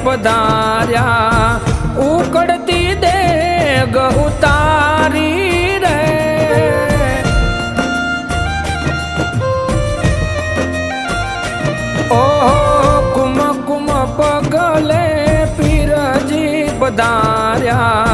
પધાર્યા ઉકળતી દેગ ઉતારી રે ઓહો કુમ કુમ પગલે પીરજી પધાર્યા